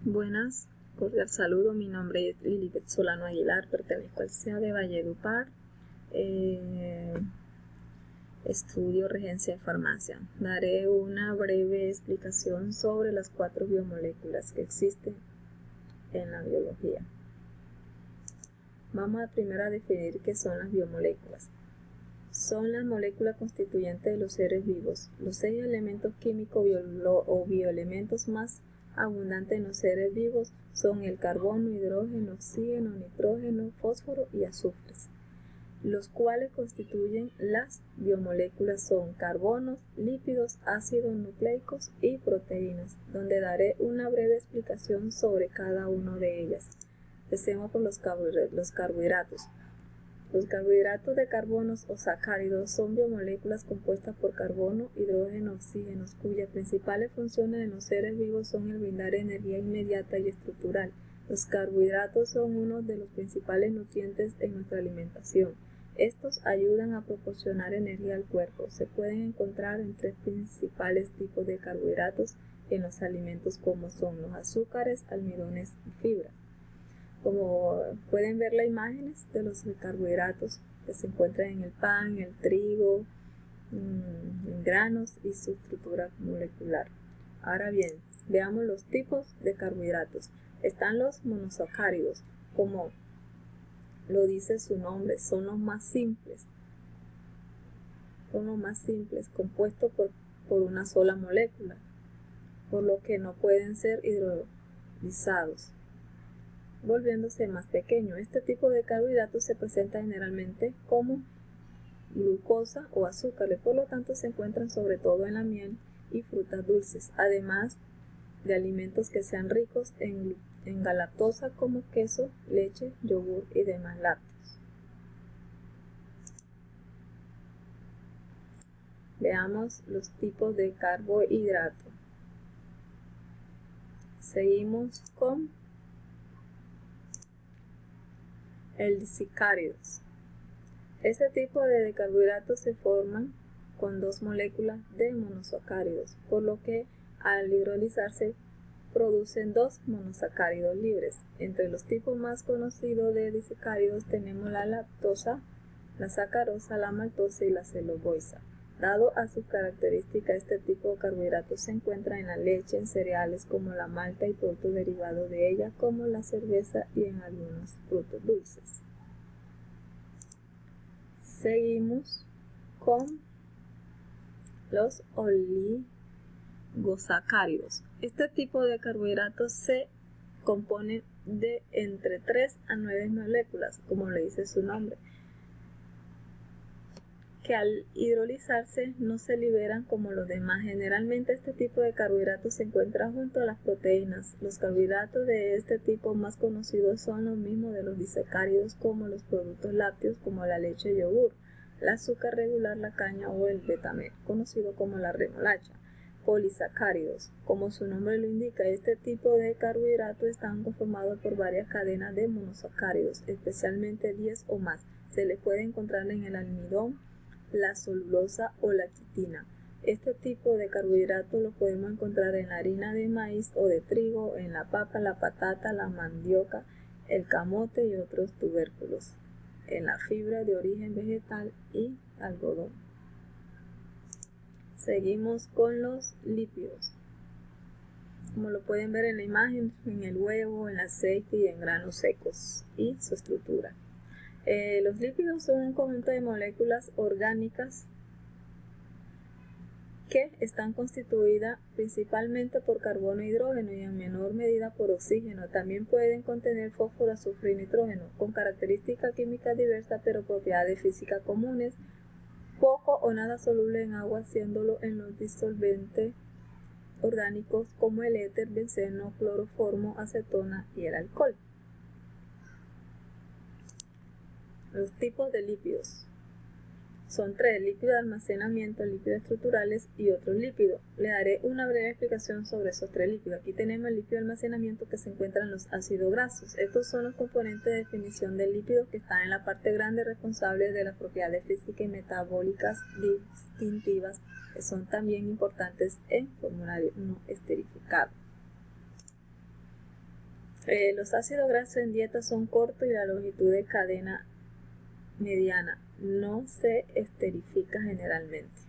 Buenas, cordial saludo. Mi nombre es Lilibet Solano Aguilar, pertenezco al CEA de Valledupar. Estudio regencia de farmacia. Daré una breve explicación sobre las 4 biomoléculas que existen en la biología. Vamos primero a definir qué son las biomoléculas. Son las moléculas constituyentes de los seres vivos. Los 6 elementos químicos o bioelementos más abundantes en los seres vivos son el carbono, hidrógeno, oxígeno, nitrógeno, fósforo y azufres, los cuales constituyen las biomoléculas. Son carbonos, lípidos, ácidos nucleicos y proteínas, donde daré una breve explicación sobre cada una de ellas. Empecemos por los carbohidratos. Los carbohidratos de carbonos o sacáridos son biomoléculas compuestas por carbono, hidrógeno, oxígeno, cuyas principales funciones en los seres vivos son el brindar energía inmediata y estructural. Los carbohidratos son uno de los principales nutrientes en nuestra alimentación. Estos ayudan a proporcionar energía al cuerpo. Se pueden encontrar en 3 principales tipos de carbohidratos en los alimentos, como son los azúcares, almidones y fibras. Como pueden ver las imágenes de los carbohidratos que se encuentran en el pan, el trigo, en granos y su estructura molecular. Ahora bien, veamos los tipos de carbohidratos. Están los monosacáridos, como lo dice su nombre, son los más simples. Compuestos por una sola molécula, por lo que no pueden ser hidrolizados, volviéndose más pequeño. Este tipo de carbohidratos se presenta generalmente como glucosa o azúcares, por lo tanto se encuentran sobre todo en la miel y frutas dulces, además de alimentos que sean ricos en galactosa, como queso, leche, yogur y demás lácteos. Veamos los tipos de carbohidrato. Seguimos con el disacáridos. Este tipo de carbohidratos se forman con 2 moléculas de monosacáridos, por lo que al hidrolizarse producen 2 monosacáridos libres. Entre los tipos más conocidos de disacáridos tenemos la lactosa, la sacarosa, la maltosa y la celulosa. Dado a sus características, este tipo de carbohidratos se encuentra en la leche, en cereales como la malta y productos derivados de ella como la cerveza y en algunos frutos dulces. Seguimos con los oligosacáridos. Este tipo de carbohidratos se compone de entre 3 a 9 moléculas, como le dice su nombre, que al hidrolizarse no se liberan como los demás. Generalmente este tipo de carbohidratos se encuentra junto a las proteínas. Los carbohidratos de este tipo más conocidos son los mismos de los disacáridos, como los productos lácteos como la leche y yogur, el azúcar regular, la caña o el betamel, conocido como la remolacha. Polisacáridos. Como su nombre lo indica, este tipo de carbohidratos están conformados por varias cadenas de monosacáridos, especialmente 10 o más. Se les puede encontrar en el almidón, la celulosa o la quitina. Este tipo de carbohidratos lo podemos encontrar en la harina de maíz o de trigo, en la papa, la patata, la mandioca, el camote y otros tubérculos, en la fibra de origen vegetal y algodón. Seguimos con los lípidos. Como lo pueden ver en la imagen, en el huevo, en el aceite y en granos secos y su estructura. Los lípidos son un conjunto de moléculas orgánicas que están constituidas principalmente por carbono e hidrógeno y en menor medida por oxígeno. También pueden contener fósforo, azufre y nitrógeno, con características químicas diversas pero propiedades físicas comunes, poco o nada soluble en agua, haciéndolo en los disolventes orgánicos como el éter, benceno, cloroformo, acetona y el alcohol. Los tipos de lípidos son 3: lípidos de almacenamiento, lípidos estructurales y otros lípidos. Le daré una breve explicación sobre esos 3 lípidos. Aquí tenemos el lípido de almacenamiento, que se encuentra en los ácidos grasos. Estos son los componentes de definición del lípido que están en la parte grande, responsables de las propiedades físicas y metabólicas distintivas, que son también importantes en formulario no esterificado. Los ácidos grasos en dieta son cortos y la longitud de cadena mediana. No se esterifica generalmente.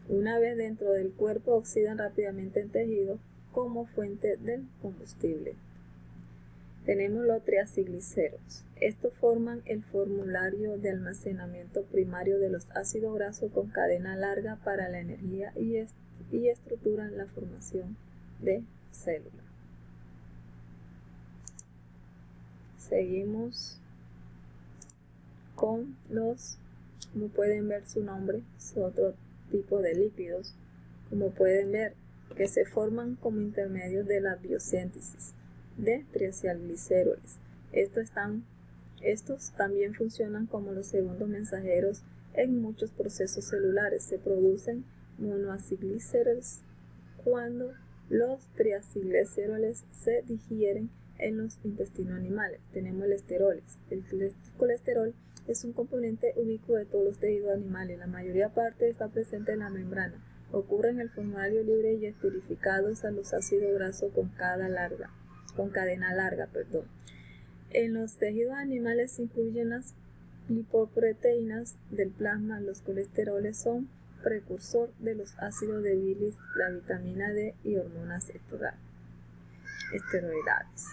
Una vez dentro del cuerpo oxidan rápidamente en tejido como fuente del combustible. Tenemos los triacilgliceros. Estos forman el formulario de almacenamiento primario de los ácidos grasos con cadena larga para la energía y estructuran la formación de células. Seguimos con los, como pueden ver su nombre, son otro tipo de lípidos, como pueden ver, que se forman como intermedios de la biosíntesis de triacilgliceroles. Estos también funcionan como los segundos mensajeros en muchos procesos celulares. Se producen monoacilgliceroles cuando los triacilgliceroles se digieren en los intestinos animales. Tenemos el esteroles. El colesterol es un componente ubicuo de todos los tejidos animales. La mayoría parte está presente en la membrana. Ocurre en el formulario libre y esterificados a los ácidos grasos con cadena larga. En los tejidos animales se incluyen las lipoproteínas del plasma. Los colesteroles son precursor de los ácidos de bilis, la vitamina D y hormonas esteroidales.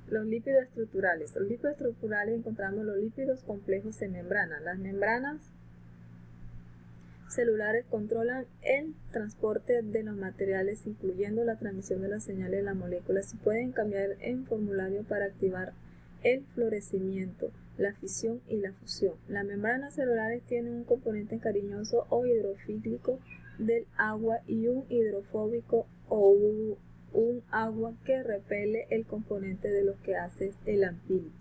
Los lípidos estructurales. Los lípidos estructurales encontramos los lípidos complejos en membrana. Las membranas celulares controlan el transporte de los materiales, incluyendo la transmisión de las señales de las moléculas, y pueden cambiar en formulario para activar el florecimiento, la fisión y la fusión. Las membranas celulares tienen un componente cariñoso o hidrofílico del agua y un hidrofóbico o un agua que repele el componente de lo que hace el ampílice.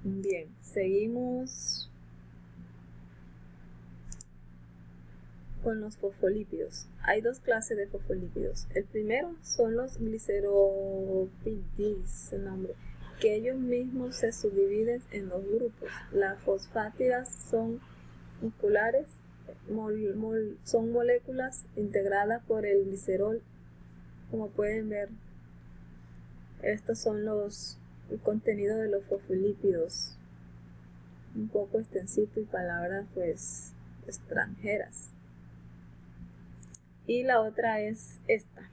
Bien, seguimos con los fosfolípidos. Hay dos clases de fosfolípidos. El primero son los gliceropídidos, que ellos mismos se subdividen en dos grupos. Las fosfátidas son musculares, son moléculas integradas por el glicerol. Como pueden ver, estos son el contenido de los fosfolípidos. Un poco extensito y palabras pues extranjeras. Y la otra es esta,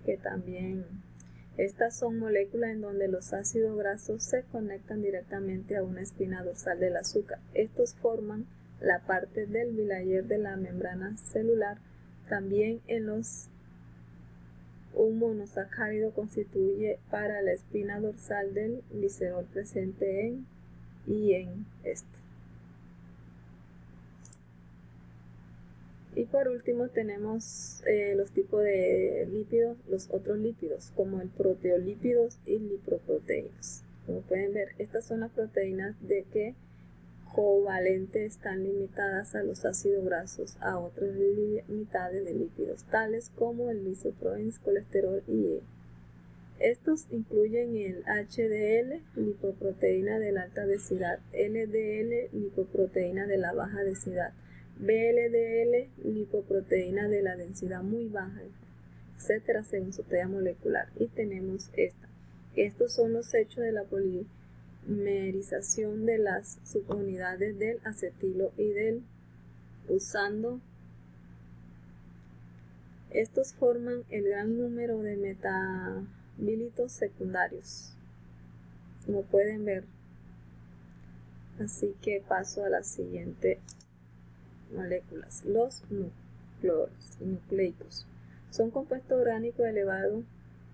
que también, estas son moléculas en donde los ácidos grasos se conectan directamente a una espina dorsal del azúcar. Estos forman la parte del bilayer de la membrana celular. También un monosacárido constituye para la espina dorsal del glicerol presente en este. Y por último tenemos los tipos de lípidos, los otros lípidos, como el proteolípidos y lipoproteínas. Como pueden ver, estas son las proteínas de que covalentes están limitadas a los ácidos grasos, a otras mitades de lípidos, tales como el lisoproteínas, colesterol y E. Estos incluyen el HDL, lipoproteína de la alta densidad, LDL, lipoproteína de la baja densidad, VLDL, lipoproteína de la densidad muy baja, etcétera, según su talla molecular. Y tenemos estos son los hechos de la polimerización de las subunidades del acetilo y del usando. Estos forman el gran número de metabolitos secundarios, como pueden ver. Así que paso a la siguiente moléculas. Los nucleicos son compuestos orgánicos de elevado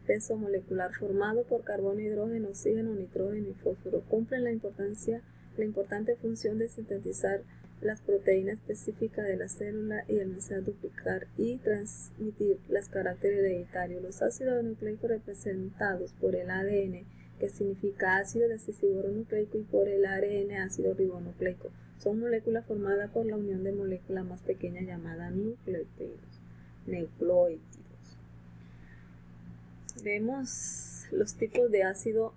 peso molecular formados por carbono, hidrógeno, oxígeno, nitrógeno y fósforo. Cumplen la importante función de sintetizar las proteínas específicas de la célula y almacenar, duplicar y transmitir los caracteres hereditarios. Los ácidos nucleicos representados por el ADN, que significa ácido desoxirribonucleico, y por el ARN, ácido ribonucleico, son moléculas formadas por la unión de moléculas más pequeñas llamadas nucleótidos. Vemos los tipos de ácidos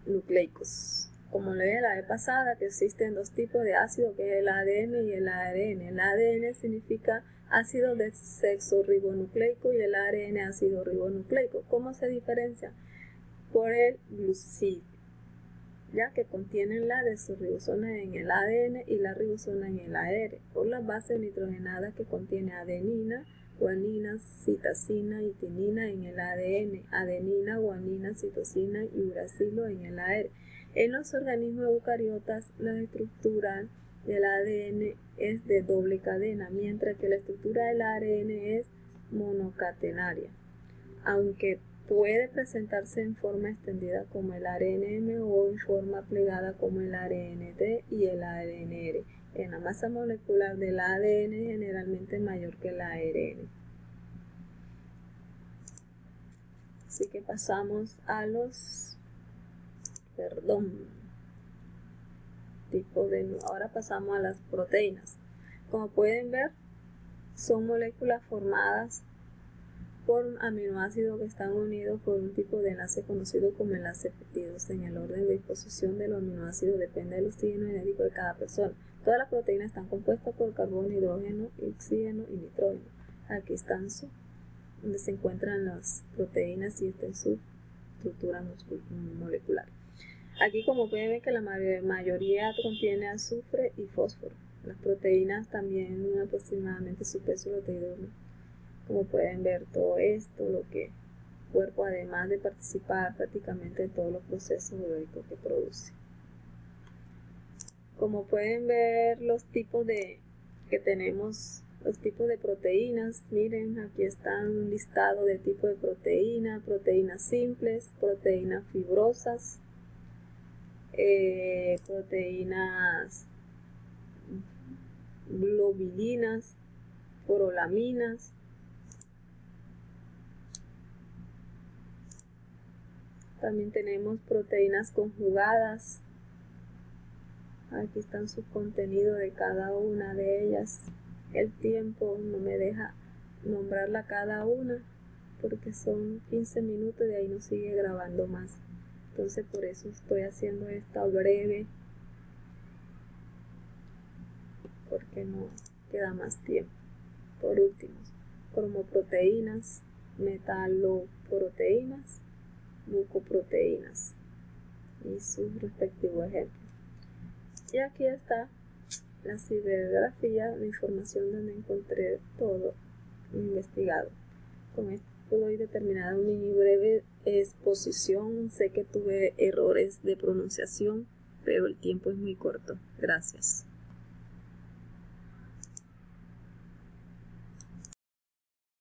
nucleicos. Como lo dije la vez pasada, que existen dos tipos de ácido, que es el ADN y el ARN. El ADN significa ácido desoxirribonucleico y el ARN ácido ribonucleico. ¿Cómo se diferencia? Por el glucídico, ya que contienen la desoxirribosona en el ADN y la ribosona en el AR, por la base nitrogenada que contiene adenina, guanina, citosina y timina en el ADN, adenina, guanina, citosina y uracilo en el AR. En los organismos eucariotas, la estructura del ADN es de doble cadena, mientras que la estructura del ARN es monocatenaria, aunque puede presentarse en forma extendida como el ARNM o en forma plegada como el ARND y el ARNR. En la masa molecular del ADN es generalmente mayor que el ARN. Así que pasamos a los ahora pasamos a las proteínas. Como pueden ver, son moléculas formadas por aminoácidos que están unidos por un tipo de enlace conocido como enlace peptidos. En el orden de disposición de los aminoácidos depende del estilo genético de cada persona. Todas las proteínas están compuestas por carbono, hidrógeno, oxígeno y nitrógeno. Aquí están donde se encuentran las proteínas y esta es su estructura molecular. Aquí, como pueden ver, que la mayoría contiene azufre y fósforo. Las proteínas también aproximadamente su peso lo te. Como pueden ver, todo esto, lo que el cuerpo, además de participar prácticamente en todos los procesos biológicos que produce. Como pueden ver, los tipos de proteínas, miren, aquí están un listado de tipos de proteínas: proteínas simples, proteínas fibrosas, proteínas globulinas, porolaminas. También tenemos proteínas conjugadas. Aquí están sus contenidos de cada una de ellas. El tiempo no me deja nombrarla cada una porque son 15 minutos y de ahí no sigue grabando más. Entonces por eso estoy haciendo esta breve, porque no queda más tiempo. Por último, cromoproteínas, metaloproteínas, mucoproteínas y sus respectivos ejemplos. Y aquí está la bibliografía, la información donde encontré todo investigado. Con esto doy determinada mi breve exposición. Sé que tuve errores de pronunciación, pero el tiempo es muy corto. Gracias.